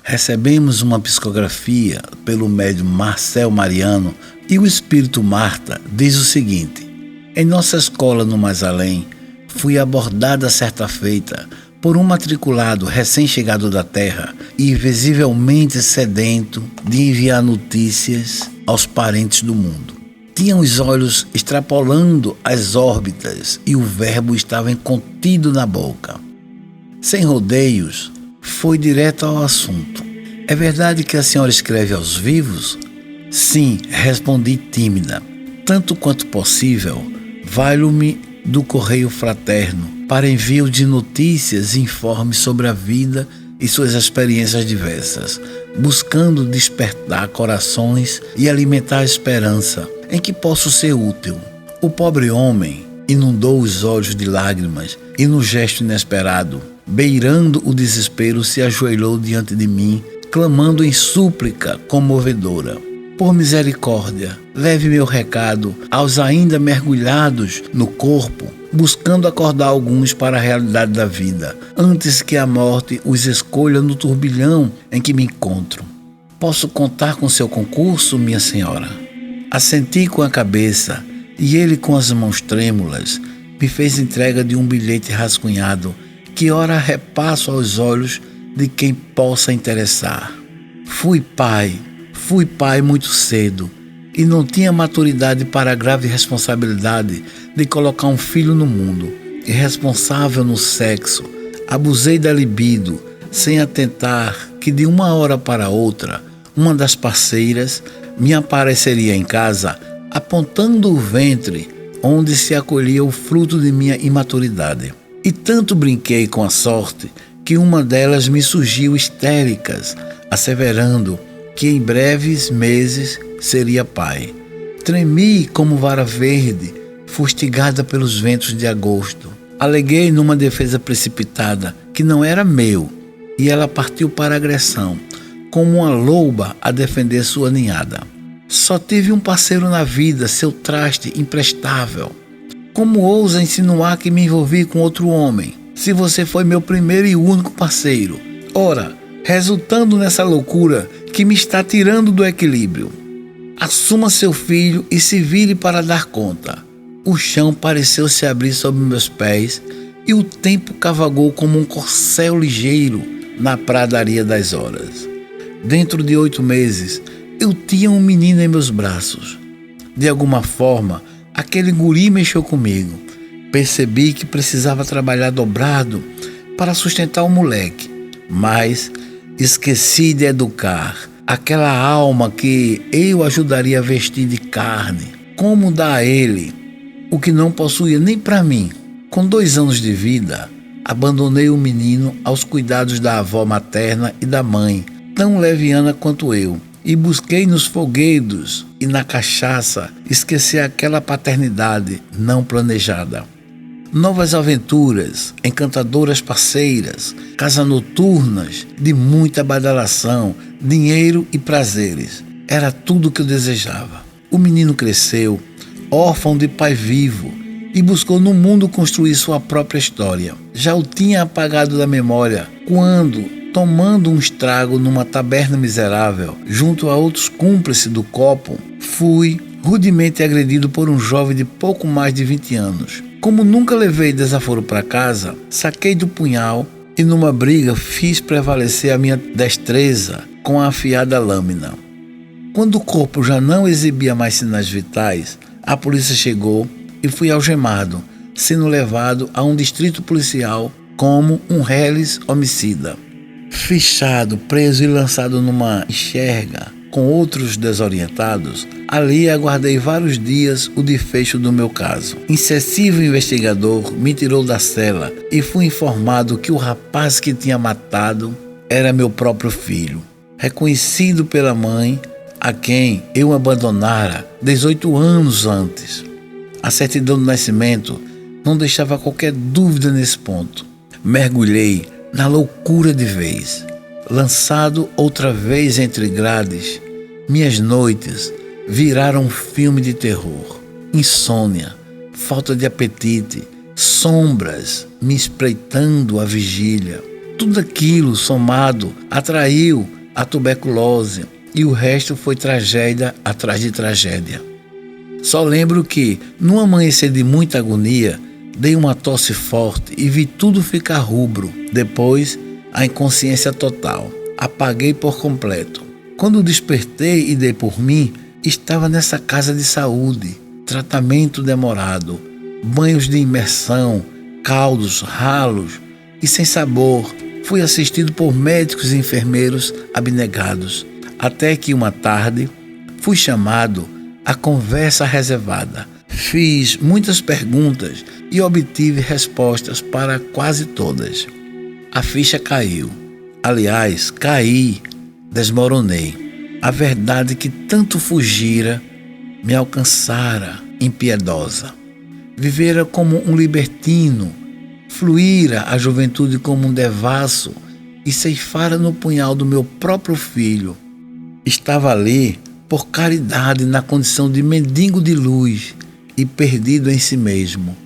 recebemos uma psicografia pelo médium Marcel Mariano e o espírito Marta diz o seguinte: em nossa escola no Mais Além, fui abordada certa feita por um matriculado recém-chegado da Terra e visivelmente sedento de enviar notícias aos parentes do mundo. Tinha os olhos extrapolando as órbitas e o verbo estava contido na boca. Sem rodeios, foi direto ao assunto. É verdade que a senhora escreve aos vivos? Sim, respondi tímida. Tanto quanto possível, valho-me do correio fraterno para envio de notícias e informes sobre a vida e suas experiências diversas, buscando despertar corações e alimentar a esperança em que posso ser útil. O pobre homem inundou os olhos de lágrimas e, no gesto inesperado, beirando o desespero, se ajoelhou diante de mim, clamando em súplica comovedora: por misericórdia, leve meu recado aos ainda mergulhados no corpo, buscando acordar alguns para a realidade da vida, antes que a morte os escolha no turbilhão em que me encontro. Posso contar com seu concurso, minha senhora? Assenti com a cabeça e ele, com as mãos trêmulas, me fez entrega de um bilhete rascunhado que ora repasso aos olhos de quem possa interessar. Fui pai muito cedo e não tinha maturidade para a grave responsabilidade de colocar um filho no mundo. Irresponsável no sexo, abusei da libido, sem atentar que de uma hora para outra, uma das parceiras me apareceria em casa, apontando o ventre onde se acolhia o fruto de minha imaturidade. E tanto brinquei com a sorte que uma delas me surgiu histéricas, asseverando que em breves meses seria pai. Tremi como vara verde, fustigada pelos ventos de agosto. Aleguei numa defesa precipitada que não era meu, e ela partiu para a agressão, como uma loba a defender sua ninhada. Só tive um parceiro na vida, seu traste imprestável. Como ousa insinuar que me envolvi com outro homem, se você foi meu primeiro e único parceiro? Ora, resultando nessa loucura que me está tirando do equilíbrio. Assuma seu filho e se vire para dar conta. O chão pareceu se abrir sob meus pés e o tempo cavagou como um corcel ligeiro na pradaria das horas. Dentro de 8 meses, eu tinha um menino em meus braços. De alguma forma, aquele guri mexeu comigo. Percebi que precisava trabalhar dobrado para sustentar o moleque, mas esqueci de educar aquela alma que eu ajudaria a vestir de carne. Como dar a ele o que não possuía nem para mim? Com 2 anos de vida, abandonei o menino aos cuidados da avó materna e da mãe, tão leviana quanto eu, e busquei nos folguedos e na cachaça esquecer aquela paternidade não planejada. Novas aventuras, encantadoras parceiras, casas noturnas de muita badalação, dinheiro e prazeres. Era tudo o que eu desejava. O menino cresceu, órfão de pai vivo, e buscou no mundo construir sua própria história. Já o tinha apagado da memória quando, tomando um estrago numa taberna miserável, junto a outros cúmplices do copo, fui rudemente agredido por um jovem de pouco mais de 20 anos. Como nunca levei desaforo para casa, saquei do punhal e numa briga fiz prevalecer a minha destreza com a afiada lâmina. Quando o corpo já não exibia mais sinais vitais, a polícia chegou e fui algemado, sendo levado a um distrito policial como um reles homicida. Fichado, preso e lançado numa enxerga com outros desorientados, ali aguardei vários dias o desfecho do meu caso. Incessivo investigador me tirou da cela e fui informado que o rapaz que tinha matado era meu próprio filho, reconhecido pela mãe, a quem eu abandonara 18 anos antes. A certidão do nascimento não deixava qualquer dúvida nesse ponto. Mergulhei na loucura de vez. Lançado outra vez entre grades, minhas noites viraram um filme de terror. Insônia, falta de apetite, sombras me espreitando a vigília. Tudo aquilo somado atraiu a tuberculose e o resto foi tragédia atrás de tragédia. Só lembro que, num amanhecer de muita agonia, dei uma tosse forte e vi tudo ficar rubro. Depois, a inconsciência total. Apaguei por completo. Quando despertei e dei por mim, estava nessa casa de saúde. Tratamento demorado, banhos de imersão, caldos, ralos e sem sabor. Fui assistido por médicos e enfermeiros abnegados. Até que uma tarde, fui chamado à conversa reservada. Fiz muitas perguntas e obtive respostas para quase todas. A ficha caiu. Aliás, caí, desmoronei. A verdade que tanto fugira me alcançara impiedosa. Vivera como um libertino, fluíra a juventude como um devasso e ceifara no punhal do meu próprio filho. Estava ali por caridade na condição de mendigo de luz e perdido em si mesmo.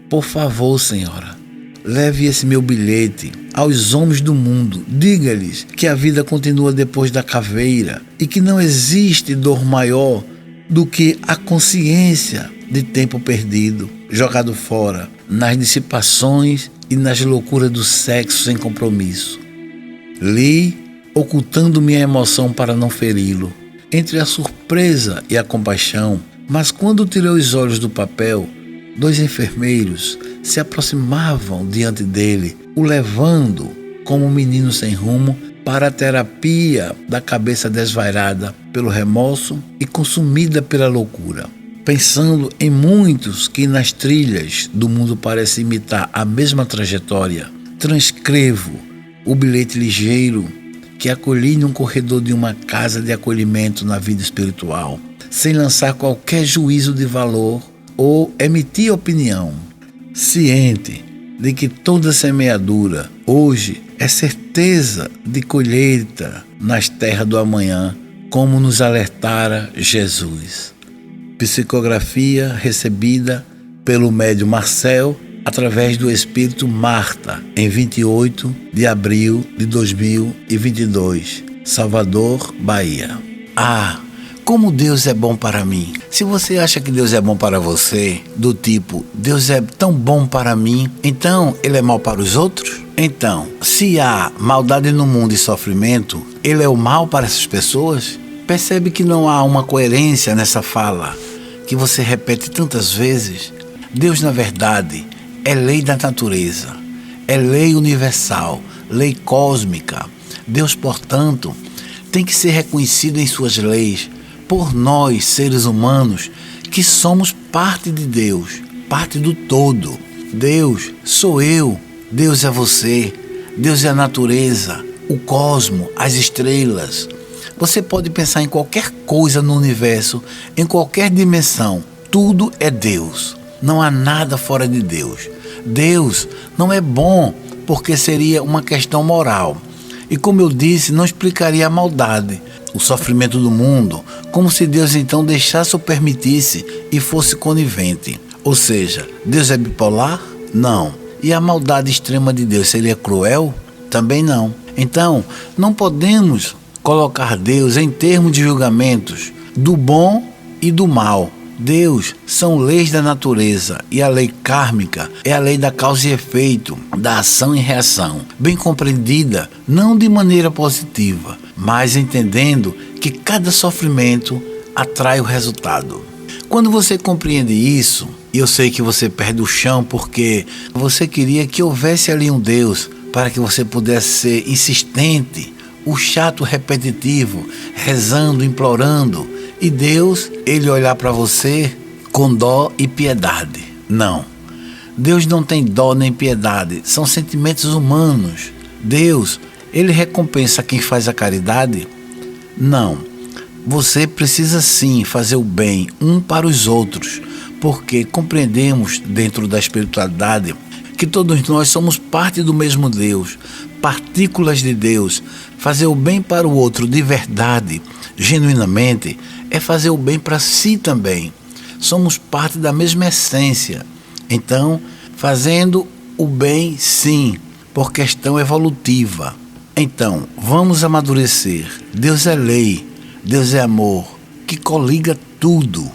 Por favor, Senhora, leve esse meu bilhete aos homens do mundo. Diga-lhes que a vida continua depois da caveira e que não existe dor maior do que a consciência de tempo perdido, jogado fora nas dissipações e nas loucuras do sexo sem compromisso. Li, ocultando minha emoção para não feri-lo, entre a surpresa e a compaixão, mas quando tirei os olhos do papel, 2 enfermeiros se aproximavam diante dele, o levando como um menino sem rumo para a terapia da cabeça desvairada pelo remorso e consumida pela loucura. Pensando em muitos que nas trilhas do mundo parecem imitar a mesma trajetória, transcrevo o bilhete ligeiro que acolhi num corredor de uma casa de acolhimento na vida espiritual, sem lançar qualquer juízo de valor ou emitir opinião, ciente de que toda semeadura hoje é certeza de colheita nas terras do amanhã, como nos alertara Jesus. Psicografia recebida pelo médium Marcel através do Espírito Marta, em 28 de abril de 2022, Salvador, Bahia. Ah, como Deus é bom para mim. Se você acha que Deus é bom para você, do tipo, Deus é tão bom para mim, então Ele é mal para os outros? Então, se há maldade no mundo e sofrimento, Ele é o mal para essas pessoas? Percebe que não há uma coerência nessa fala que você repete tantas vezes? Deus, na verdade, é lei da natureza, é lei universal, lei cósmica. Deus, portanto, tem que ser reconhecido em suas leis por nós, seres humanos, que somos parte de Deus, parte do todo. Deus sou eu, Deus é você, Deus é a natureza, o cosmo, as estrelas. Você pode pensar em qualquer coisa no universo, em qualquer dimensão, tudo é Deus. Não há nada fora de Deus. Deus não é bom porque seria uma questão moral. E como eu disse, não explicaria a maldade, o sofrimento do mundo, como se Deus então deixasse ou permitisse e fosse conivente. Ou seja, Deus é bipolar? Não. E a maldade extrema de Deus seria cruel? Também não. Então, não podemos colocar Deus em termos de julgamentos do bom e do mal. Deus são leis da natureza e a lei kármica é a lei da causa e efeito, da ação e reação, bem compreendida, não de maneira positiva, mas entendendo que cada sofrimento atrai o resultado. Quando você compreende isso, e eu sei que você perde o chão porque você queria que houvesse ali um Deus para que você pudesse ser insistente, o chato repetitivo, rezando, implorando, e Deus, Ele olhar para você com dó e piedade. Não. Deus não tem dó nem piedade, são sentimentos humanos. Deus, Ele recompensa quem faz a caridade? Não. Você precisa sim fazer o bem um para os outros, porque compreendemos dentro da espiritualidade que todos nós somos parte do mesmo Deus, partículas de Deus. Fazer o bem para o outro de verdade, genuinamente, é fazer o bem para si também. Somos parte da mesma essência. Então, fazendo o bem, sim, por questão evolutiva. Então, vamos amadurecer. Deus é lei, Deus é amor, que coliga tudo.